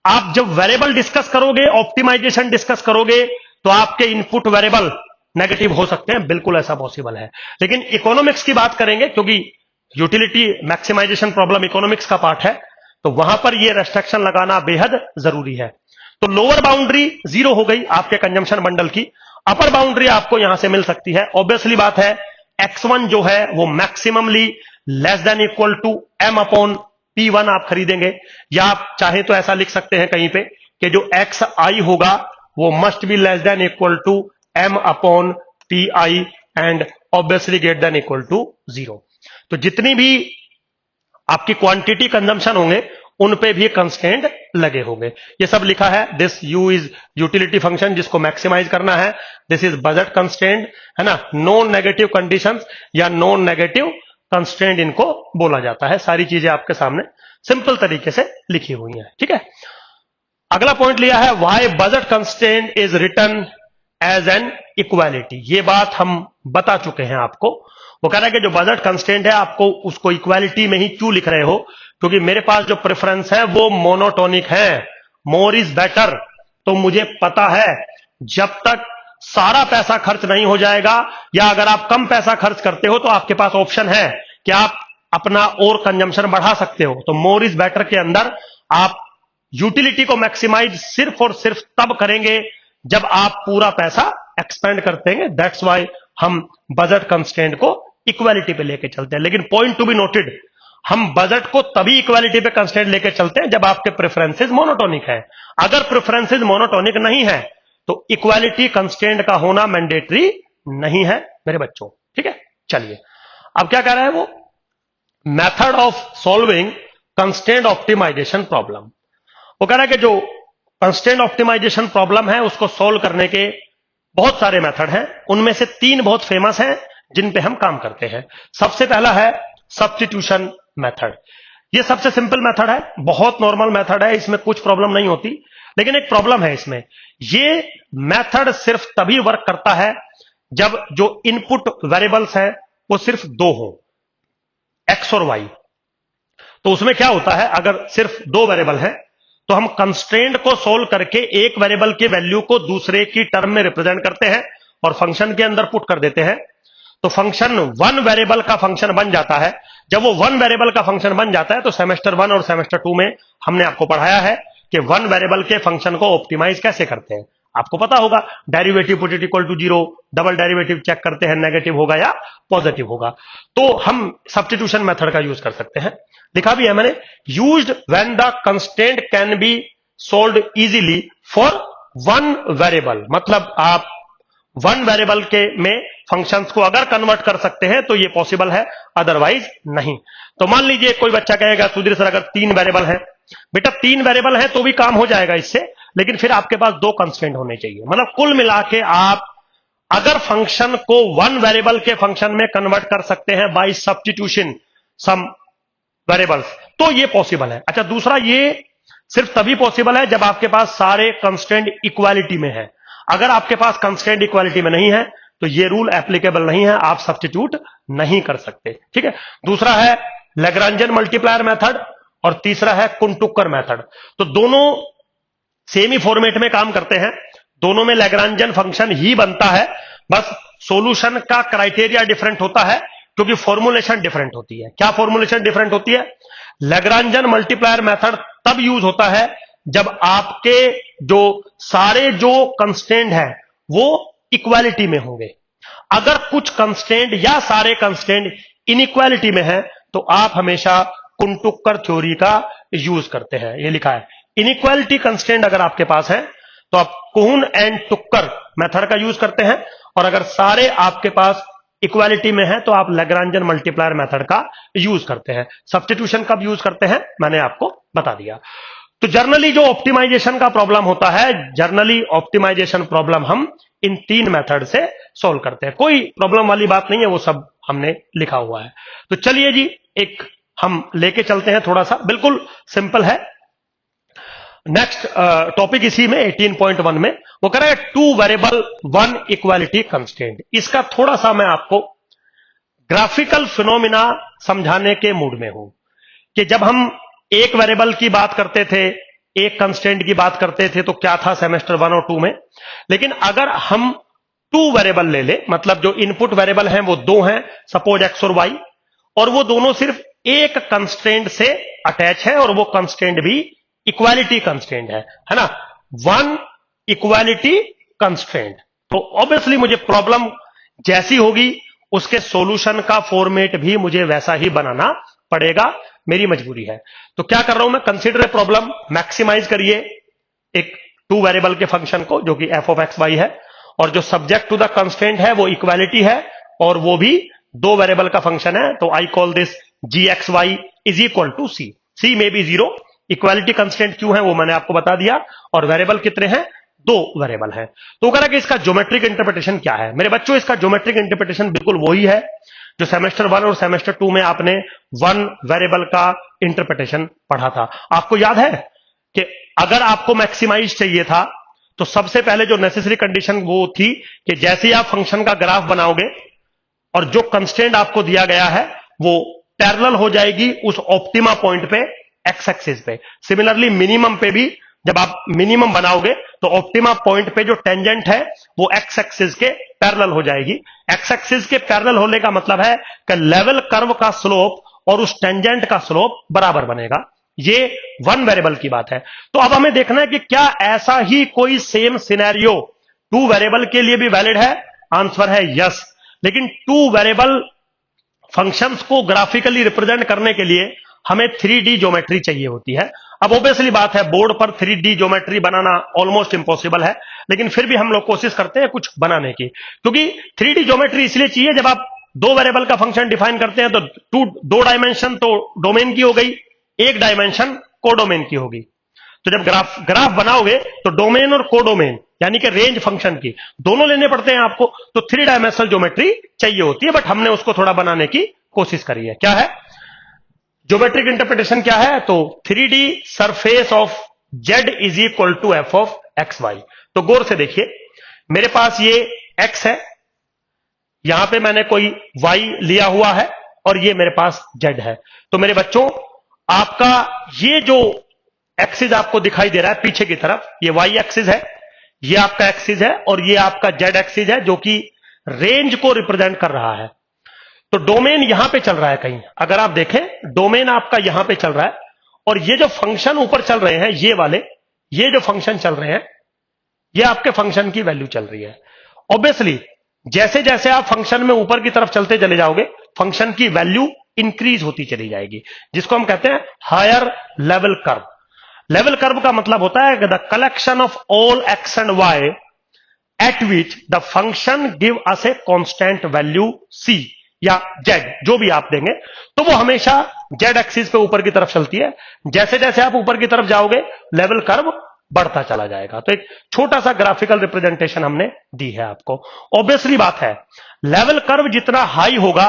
आप जब वेरिएबल डिस्कस करोगे, ऑप्टिमाइजेशन डिस्कस करोगे, तो आपके इनपुट वेरिएबल नेगेटिव हो सकते हैं, बिल्कुल ऐसा पॉसिबल है। लेकिन इकोनॉमिक्स की बात करेंगे, क्योंकि यूटिलिटी मैक्सिमाइजेशन प्रॉब्लम इकोनॉमिक्स का पार्ट है, तो वहां पर यह रेस्ट्रिक्शन लगाना बेहद जरूरी है। तो लोअर बाउंड्री 0 हो गई आपके कंजम्पशन बंडल की, अपर बाउंड्री आपको यहां से मिल सकती है। ऑब्वियसली बात है, x1 जो है वो maximally less than equal to m upon P1 आप खरीदेंगे, या आप चाहे तो ऐसा लिख सकते हैं कहीं पे कि जो xi होगा वो must be less than equal to m upon Pi and obviously greater than equal to 0। तो जितनी भी आपकी क्वांटिटी कंजम्पशन होंगे उन पे भी कंस्ट्रेंट लगे होंगे। ये सब लिखा है। This you is utility function जिसको मैक्सिमाइज करना है, दिस इज बजट कंस्ट्रेंट, है ना। नॉन नेगेटिव कंडीशंस या नॉन नेगेटिव कंस्ट्रेंट इनको बोला जाता है। सारी चीजें आपके सामने सिंपल तरीके से लिखी हुई हैं, ठीक है। अगला पॉइंट लिया है, why budget constraint is written as an equality. ये बात हम बता चुके हैं आपको। वो कह रहा है कि जो बजट कंस्ट्रेंट है आपको उसको इक्वालिटी में ही क्यों लिख रहे हो, क्योंकि मेरे पास जो प्रेफरेंस है वो मोनोटोनिक है, मोर इज बेटर। तो मुझे पता है जब तक सारा पैसा खर्च नहीं हो जाएगा, या अगर आप कम पैसा खर्च करते हो तो आपके पास ऑप्शन है कि आप अपना और कंजम्पशन बढ़ा सकते हो। तो मोर इज बेटर के अंदर आप यूटिलिटी को मैक्सिमाइज सिर्फ और सिर्फ तब करेंगे जब आप पूरा पैसा एक्सपेंड करते हैं। दैट्स वाई हम बजट कंस्ट्रेंट को इक्वालिटी पे लेके चलते हैं। लेकिन पॉइंट टू बी नोटेड, हम बजट को तभी इक्वालिटी पे कंस्ट्रेंट लेके चलते हैं जब आपके प्रेफरेंसेस मोनोटोनिक है। अगर प्रेफरेंसेस मोनोटोनिक नहीं है तो इक्वालिटी कंस्ट्रेंट का होना मैंडेटरी नहीं है मेरे बच्चों, ठीक है। चलिए, अब क्या कह रहा है वो, method of solving constraint optimization problem. वो कह रहा है कि जो कंस्ट्रेंट ऑप्टिमाइजेशन प्रॉब्लम है उसको सोल्व करने के बहुत सारे मेथड हैं, उनमें से 3 बहुत फेमस हैं जिन पे हम काम करते हैं। सबसे पहला है सब्स्टिट्यूशन मेथड। ये सबसे सिंपल मेथड है, बहुत नॉर्मल मेथड है, इसमें कुछ प्रॉब्लम नहीं होती। लेकिन एक प्रॉब्लम है इसमें, ये मेथड सिर्फ तभी वर्क करता है जब जो इनपुट वेरिएबल्स हैं वो सिर्फ 2 हो, एक्स और वाई। तो उसमें क्या होता है, अगर सिर्फ 2 वेरिएबल हैं तो हम कंस्ट्रेंट को सोल्व करके एक वेरिएबल की वैल्यू को दूसरे की टर्म में रिप्रेजेंट करते हैं और फंक्शन के अंदर पुट कर देते हैं। तो फंक्शन 1 वेरिएबल का फंक्शन बन जाता है। जब वो 1 वेरिएबल का फंक्शन बन जाता है तो सेमेस्टर 1 और सेमेस्टर 2 में हमने आपको पढ़ाया है कि 1 वेरिएबल के फंक्शन को ऑप्टिमाइज कैसे करते हैं। आपको पता होगा, derivative put it equal to 0, double derivative check करते हैं नेगेटिव होगा या पॉजिटिव होगा। तो हम सब्स्टिट्यूशन मेथड का यूज कर सकते हैं। लिखा भी है मैंने, used when the constraint can be solved easily for 1 variable. मतलब आप 1 वेरिएबल के में फंक्शंस को अगर कन्वर्ट कर सकते हैं तो ये पॉसिबल है, अदरवाइज नहीं। तो मान लीजिए कोई बच्चा कहेगा सुधीर सर अगर 3 वेरिएबल है, बेटा 3 वेरिएबल है तो भी काम हो जाएगा इससे, लेकिन फिर आपके पास 2 कंस्ट्रेंट होने चाहिए। मतलब कुल मिला के आप अगर फंक्शन को 1 वेरिएबल के फंक्शन में कन्वर्ट कर सकते हैं बाय सब्स्टिट्यूशन सम वेरिएबल्स, तो ये पॉसिबल है। अच्छा, दूसरा, ये सिर्फ तभी पॉसिबल है जब आपके पास सारे कंस्ट्रेंट इक्वालिटी में है। अगर आपके पास कंस्ट्रेंट इक्वालिटी में नहीं है तो ये रूल एप्लीकेबल नहीं है, आप सब्स्टिट्यूट नहीं कर सकते। ठीक है, दूसरा है लैग्रांजियन मल्टीप्लायर मेथड और तीसरा है कुन-टुकर मेथड। तो दोनों सेम ही फॉर्मेट में काम करते हैं, दोनों में लैग्रांजियन फंक्शन ही बनता है, बस सॉल्यूशन का क्राइटेरिया डिफरेंट होता है क्योंकि फॉर्मुलेशन डिफरेंट होती है। क्या फॉर्मुलेशन डिफरेंट होती है? लैग्रांजियन मल्टीप्लायर मेथड तब यूज होता है जब आपके जो सारे जो कंस्ट्रेंट है वो इक्वालिटी में होंगे। अगर कुछ कंस्ट्रेंट या सारे कंस्ट्रेंट इनइक्वालिटी में है तो आप हमेशा कुन-टुकर थ्योरी का यूज करते हैं। ये लिखा है, इनइक्वालिटी कंस्ट्रेंट अगर आपके पास है तो आप कुन एंड टुकर मेथड का यूज करते हैं, और अगर सारे आपके पास इक्वालिटी में है तो आप लैग्रांजियन मल्टीप्लायर मेथड का यूज करते हैं। सब्स्टिट्यूशन कब यूज करते हैं मैंने आपको बता दिया। तो जर्नली जो ऑप्टिमाइजेशन का प्रॉब्लम होता है, जर्नली ऑप्टिमाइजेशन प्रॉब्लम हम इन तीन मेथड से सॉल्व करते हैं। कोई प्रॉब्लम वाली बात नहीं है, वो सब हमने लिखा हुआ है। तो चलिए जी, एक हम लेके चलते हैं, थोड़ा सा बिल्कुल सिंपल है। नेक्स्ट टॉपिक इसी में 18.1 में वो कह रहा है two variable one equality constraint. इसका थोड़ा सा मैं आपको ग्राफिकल फिनोमिना समझाने के मूड में हूं कि जब हम एक वेरिएबल की बात करते थे, एक कंस्ट्रेंट की बात करते थे तो क्या था सेमेस्टर 1 और 2 में, लेकिन अगर हम टू वेरिएबल ले ले, मतलब जो इनपुट वेरिएबल हैं वो दो हैं, सपोज एक्स और वाई, और वो दोनों सिर्फ एक कंस्ट्रेंट से अटैच है और वो कंस्ट्रेंट भी इक्वालिटी कंस्ट्रेंट है ना, वन इक्वालिटी कंस्ट्रेंट। तो ऑब्वियसली मुझे प्रॉब्लम जैसी होगी उसके सॉल्यूशन का फॉर्मेट भी मुझे वैसा ही बनाना पड़ेगा, मेरी मजबूरी है। तो क्या कर रहा हूं मैं, कंसीडर ए प्रॉब्लम, मैक्सिमाइज करिए एक टू वेरिएबल के फंक्शन को जो कि एफ ऑफ एक्स वाई है, और जो सब्जेक्ट टू द कंस्ट्रेंट है वो इक्वालिटी है और वो भी दो वेरिएबल का फंक्शन है। तो I call this g x y is equal to c, c में बी जीरो। इक्वालिटी कंस्ट्रेंट क्यों है वो मैंने आपको बता दिया, और वेरिएबल कितने हैं, दो वेरिएबल हैं। तो कह रहा कि इसका ज्योमेट्रिक इंटरप्रिटेशन क्या है। मेरे बच्चों, इसका ज्योमेट्रिक इंटरप्रिटेशन बिल्कुल वही है जो सेमेस्टर 1 और सेमेस्टर 2 में आपने वन वेरिएबल का इंटरप्रिटेशन पढ़ा था। आपको याद है कि अगर आपको मैक्सिमाइज चाहिए था तो सबसे पहले जो नेसेसरी कंडीशन वो थी कि जैसे ही आप फंक्शन का ग्राफ बनाओगे और जो कंस्ट्रेंट आपको दिया गया है वो पैरेलल हो जाएगी उस ऑप्टिमा पॉइंट पे, एक्स एक्सिस पे। सिमिलरली मिनिमम पे भी जब आप मिनिमम बनाओगे तो ऑप्टिमा पॉइंट पे जो टेंजेंट है वो एक्स एक्सिस के पैरेलल हो जाएगी। एक्स एक्सिस के पैरेलल होने का मतलब है कि लेवल कर्व का स्लोप और उस टेंजेंट का स्लोप बराबर बनेगा। ये वन वेरिएबल की बात है। तो अब हमें देखना है कि क्या ऐसा ही कोई सेम सिनेरियो टू वेरिएबल के लिए भी वैलिड है। आंसर है यस। लेकिन टू वेरिएबल फंक्शंस को ग्राफिकली रिप्रेजेंट करने के लिए हमें 3D ज्योमेट्री चाहिए होती है। अब ऑब्वियसली बात है, बोर्ड पर 3D ज्योमेट्री बनाना ऑलमोस्ट इंपॉसिबल है, लेकिन फिर भी हम लोग कोशिश करते हैं कुछ बनाने की, क्योंकि 3D ज्योमेट्री इसलिए चाहिए, जब आप दो वेरिएबल का फंक्शन डिफाइन करते हैं तो दो डायमेंशन तो डोमेन की हो गई, एक डायमेंशन कोडोमेन की होगी। तो जब ग्राफ बनाओगे तो डोमेन और कोडोमेन यानी कि रेंज फंक्शन की दोनों लेने पड़ते हैं आपको, तो 3 डायमेंशनल ज्योमेट्री चाहिए होती है, बट हमने उसको थोड़ा बनाने की कोशिश करी है। क्या है ज्योमेट्रिक इंटरप्रिटेशन, क्या है, तो 3D surface of z is equal to F of x Y. तो गौर से देखिए, मेरे पास ये x है, यहां पे मैंने कोई y लिया हुआ है और ये मेरे पास z है। तो मेरे बच्चों, आपका ये जो एक्सिस आपको दिखाई दे रहा है पीछे की तरफ, ये y एक्सिस है, ये आपका एक्सिस है और ये आपका z एक्सिस है जो कि रेंज को रिप्रेजेंट कर रहा है। तो डोमेन यहां पे चल रहा है कहीं, अगर आप देखें डोमेन आपका यहां पे चल रहा है, और ये जो फंक्शन ऊपर चल रहे हैं ये वाले, ये जो फंक्शन चल रहे हैं ये आपके फंक्शन की वैल्यू चल रही है। ऑब्वियसली जैसे जैसे आप फंक्शन में ऊपर की तरफ चलते चले जाओगे फंक्शन की वैल्यू इंक्रीज होती चली जाएगी, जिसको हम कहते हैं higher level curve. Level curve का मतलब होता है the collection of all x and y at which the function give us a constant value c या z, जो भी आप देंगे, तो वो हमेशा z एक्सिस पे ऊपर की तरफ चलती है। जैसे जैसे आप ऊपर की तरफ जाओगे लेवल कर्व बढ़ता चला जाएगा। तो एक छोटा सा ग्राफिकल रिप्रेजेंटेशन हमने दी है आपको। ऑब्वियसली बात है, लेवल कर्व जितना हाई होगा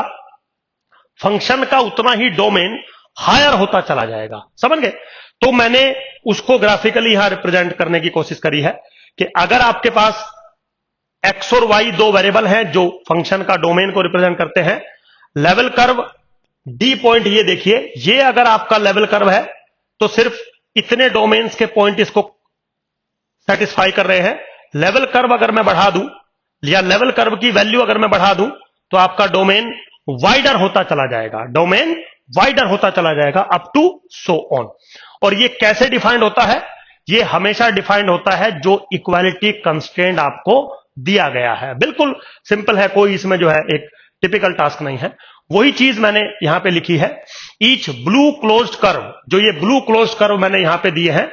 फंक्शन का उतना ही डोमेन हायर होता चला जाएगा, समझ गए। तो मैंने उसको ग्राफिकली यहां रिप्रेजेंट करने की कोशिश करी है कि अगर आपके पास एक्स और वाई दो वेरिएबल हैं जो फंक्शन का डोमेन को रिप्रेजेंट करते हैं, लेवल कर्व डी पॉइंट, ये देखिए, ये अगर आपका लेवल कर्व है तो सिर्फ इतने डोमेन्स के पॉइंट इसको सेटिस्फाई कर रहे हैं। लेवल कर्व अगर मैं बढ़ा दूं या लेवल कर्व की वैल्यू अगर मैं बढ़ा दूं तो आपका डोमेन वाइडर होता चला जाएगा, डोमेन वाइडर होता चला जाएगा अप टू सो ऑन। और ये कैसे डिफाइंड होता है? ये हमेशा डिफाइंड होता है जो इक्वालिटी कंस्ट्रेंट आपको दिया गया है। बिल्कुल सिंपल है, कोई इसमें जो है एक टिपिकल टास्क नहीं है। वही चीज मैंने यहां पे लिखी है। ईच ब्लू क्लोज्ड कर्व, जो ये ब्लू क्लोज्ड कर्व मैंने यहां पे दिए हैं,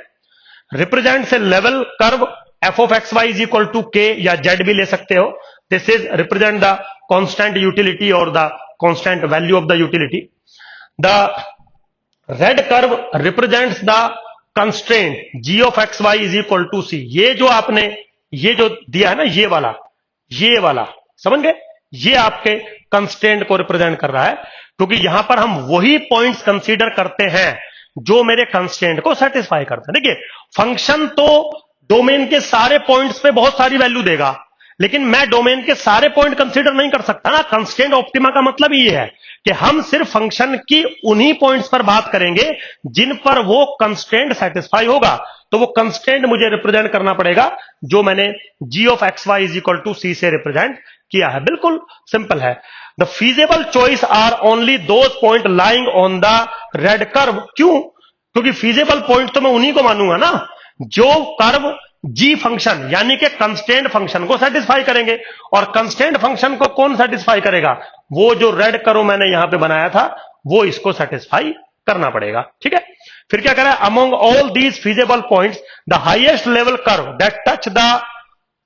represents a level curve f of x y is equal to k या जेड भी ले सकते हो। This is represent the constant utility और the constant value of the utility. The red curve represents the constraint g of x y is equal to c. ये जो आपने ये जो दिया है ना, ये वाला समझ गए, ये आपके कंस्ट्रेंट को रिप्रेजेंट कर रहा है, क्योंकि यहां पर हम वही पॉइंट्स कंसीडर करते हैं जो मेरे कंस्ट्रेंट को सेटिस्फाई करते हैं। देखिए, फंक्शन तो डोमेन के सारे पॉइंट्स पे बहुत सारी वैल्यू देगा, लेकिन मैं डोमेन के सारे पॉइंट कंसीडर नहीं कर सकता ना। कंस्ट्रेंट ऑप्टिमा का मतलब ये है कि हम सिर्फ फंक्शन की उन्हीं पॉइंट्स पर बात करेंगे जिन पर वो कंस्ट्रेंट सेटिस्फाई होगा। तो वो कंस्ट्रेंट मुझे रिप्रेजेंट करना पड़ेगा जो मैंने g of x y is equal to c से रिप्रेजेंट किया है। बिल्कुल सिंपल है। The feasible choice are only those point lying on the red curve. क्यों? क्योंकि फीजेबल पॉइंट तो मैं उन्हीं को मानूंगा ना जो कर्व जी फंक्शन यानी कि कंस्ट्रेंट फंक्शन को सेटिस्फाई करेंगे। और कंस्ट्रेंट फंक्शन को कौन सेटिस्फाई करेगा? वो जो रेड कर्व मैंने यहां पे बनाया था वो इसको सेटिस्फाई करना पड़ेगा। ठीक है, फिर क्या करें? Among all these feasible points the highest level curve that touch the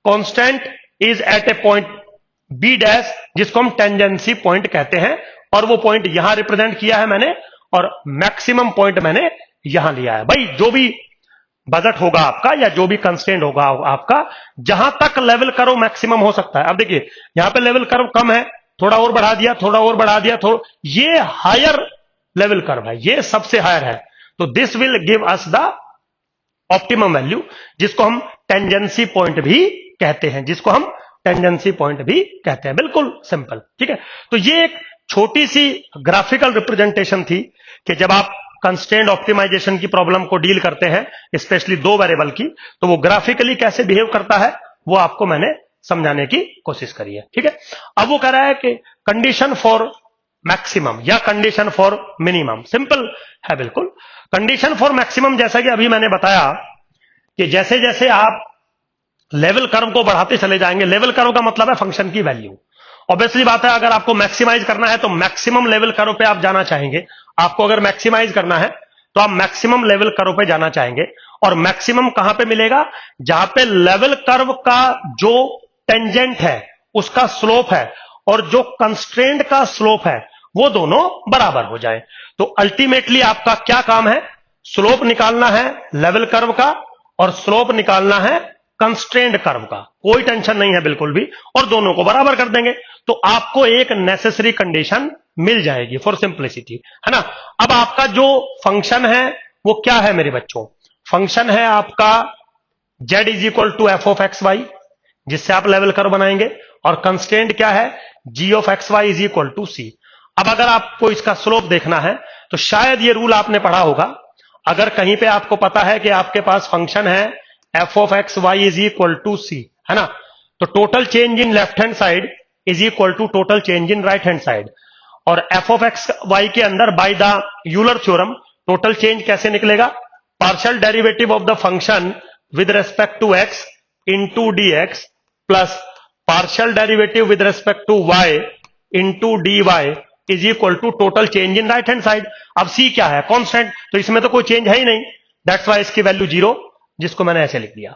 constant is at a point B dash, जिसको हम टेंजेंसी पॉइंट कहते हैं। और वो पॉइंट यहां रिप्रेजेंट किया है मैंने, और मैक्सिमम पॉइंट मैंने यहां लिया है। भाई जो भी बजट होगा आपका या जो भी कंस्ट्रेंट होगा आपका, जहां तक लेवल कर्व मैक्सिमम हो सकता है। अब देखिए, यहां पे लेवल कर्व कम है, थोड़ा और बढ़ा दिया, थोड़ा और बढ़ा दिया, ये हायर लेवल कर्व है, ये सबसे हायर है। तो this will give us the optimum value, जिसको हम टेंजेंसी पॉइंट भी कहते हैं, जिसको हम टेंजेंसी पॉइंट भी कहते हैं। बिल्कुल सिंपल। ठीक है, तो ये एक छोटी सी ग्राफिकल रिप्रेजेंटेशन थी कि जब आप कंस्ट्रेंट ऑप्टिमाइजेशन की प्रॉब्लम को डील करते हैं, स्पेशली दो वेरिएबल की, तो वो ग्राफिकली कैसे बिहेव करता है वो आपको मैंने समझाने की कोशिश करी है। ठीक है, अब वो कह रहा है कि कंडीशन फॉर मैक्सिमम या कंडीशन फॉर मिनिमम। सिंपल है बिल्कुल। कंडीशन फॉर मैक्सिमम, जैसा कि अभी मैंने बताया कि जैसे जैसे आप लेवल कर्व को बढ़ाते चले जाएंगे, लेवल कर्व का मतलब है फंक्शन की वैल्यू। ऑब्वियसली बात है, अगर आपको मैक्सिमाइज करना है तो मैक्सिमम लेवल कर्व पे आप जाना चाहेंगे। आपको अगर मैक्सिमाइज करना है तो आप मैक्सिमम लेवल कर्व पे जाना चाहेंगे। और मैक्सिमम कहां पे मिलेगा? जहां पे लेवल कर्व का जो टेंजेंट है उसका स्लोप है और जो कंस्ट्रेंट का स्लोप है वो दोनों बराबर हो जाए। तो अल्टीमेटली आपका क्या काम है? स्लोप निकालना है लेवल कर्व का और स्लोप निकालना है कंस्ट्रेंट कर्व का। कोई टेंशन नहीं है बिल्कुल भी, और दोनों को बराबर कर देंगे तो आपको एक नेसेसरी कंडीशन मिल जाएगी फॉर सिंप्लिसिटी, है ना। अब आपका जो फंक्शन है वो क्या है मेरे बच्चों? फंक्शन है आपका z is equal to F of x Y, जिससे आप लेवल कर्व बनाएंगे। और कंस्ट्रेंट क्या है? g of x y is equal to c. अब अगर आपको इसका स्लोप देखना है तो शायद ये रूल आपने पढ़ा होगा। अगर कहीं पे आपको पता है कि आपके पास फंक्शन है f of x y is equal to c, है ना, तो total change in left hand side is equal to total change in right hand side. और एफ ऑफ एक्स वाई के अंदर by the Euler theorem total change कैसे निकलेगा? Partial derivative of the function with respect to x into D x plus partial derivative with respect to y into d Y is equal to total change in right hand side. अब see क्या है? Constant, तो इसमें तो कोई change है ही नहीं, that's why इसकी वैल्यू 0, जिसको मैंने ऐसे लिख दिया।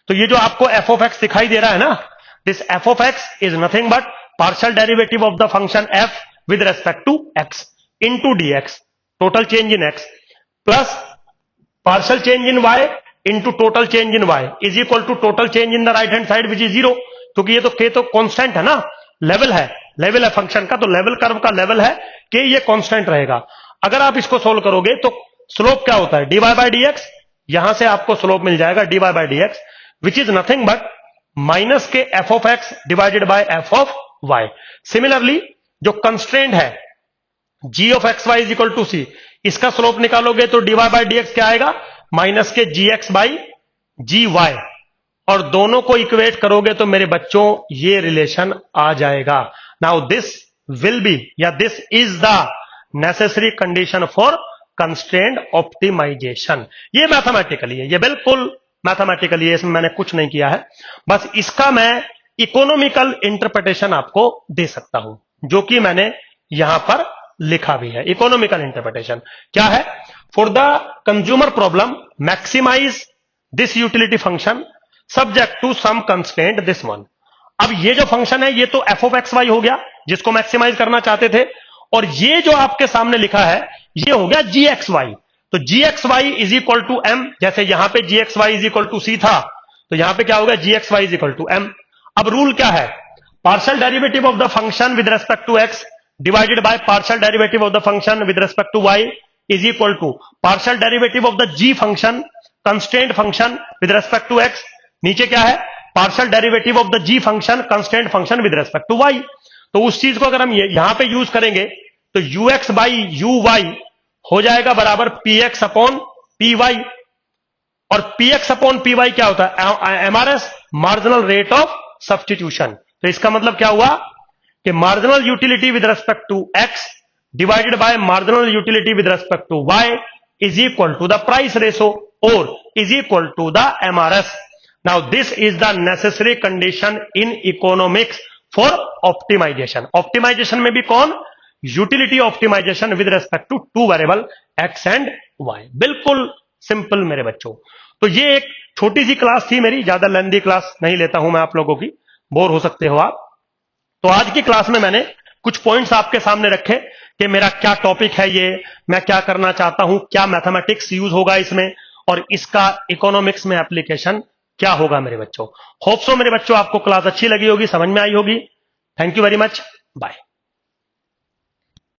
तो ये जो आपको एफ ऑफ एक्स दिखाई दे रहा है ना, this F of X is nothing but partial derivative of the function F with respect to x into D X, total change in X, plus partial change in Y into total change in Y is equal to total change in the right hand side which is 0, क्योंकि ये तो के तो constant है ना, level है function का, तो लेवल कर्व का लेवल है कि ये कांस्टेंट रहेगा। अगर आप इसको सोल्व करोगे तो स्लोप क्या होता है, dy बाय डी एक्स, यहां से आपको स्लोप मिल जाएगा dy by d x, which is nothing but minus के f of x divided by f of y. Similarly जो कंस्ट्रेंट है g of x y is equal to c, इसका slope निकालोगे तो dy बाय डी एक्स क्या आएगा, minus के जी x by ji Y, और दोनों को इक्वेट करोगे तो मेरे बच्चों ये रिलेशन आ जाएगा। नाउ दिस विल बी या this is the necessary condition for constraint optimization. ये मैथमेटिकली है, ये बिल्कुल मैथमेटिकली है, इसमें मैंने कुछ नहीं किया है, बस इसका मैं इकोनॉमिकल इंटरप्रिटेशन आपको दे सकता हूं, जो कि मैंने यहां पर लिखा भी है। इकोनॉमिकल इंटरप्रिटेशन क्या है, for the consumer problem maximize this utility function subject to some constraint this one. अब ये जो फंक्शन है ये तो एफ ऑफ एक्स वाई हो गया जिसको मैक्सिमाइज करना चाहते थे, और ये जो आपके सामने लिखा है ये हो गया जी एक्स वाई। तो g x y is equal to m, जैसे यहां पे g x y is equal to c था, तो यहां पे क्या होगा, g x y is equal to m. अब रूल क्या है, partial derivative of the function with respect to x divided by partial derivative of the function with respect to y is equal to partial derivative of the ji function constraint function with respect to X, नीचे क्या है, partial derivative of the ji function constraint function with respect to Y. तो उस चीज को अगर हम यहां पे यूज करेंगे तो u x by u y हो जाएगा बराबर p x upon p y, और p x upon p y क्या होता है, MRS, marginal rate of substitution. तो इसका मतलब क्या हुआ कि marginal utility with respect to x divided by marginal utility with respect to y is equal to the price ratio और is equal to the MRS. Now this is the necessary condition in economics for optimisation. Optimisation में भी कौन, utility optimisation with respect to two variable x and y. बिल्कुल simple मेरे बच्चों। तो ये एक छोटी सी क्लास थी मेरी, ज्यादा लेंदी क्लास नहीं लेता हूं मैं आप लोगों की, बोर हो सकते हो आप। तो आज की क्लास में मैंने कुछ पॉइंट्स आपके सामने रखे कि मेरा क्या टॉपिक है, ये मैं क्या करना चाहता हूं, क्या मैथमेटिक्स यूज होगा इसमें, और इसका इकोनॉमिक्स में एप्लीकेशन क्या होगा मेरे बच्चों। होप सो मेरे बच्चों आपको क्लास अच्छी लगी होगी, समझ में आई होगी। Thank you very much, bye.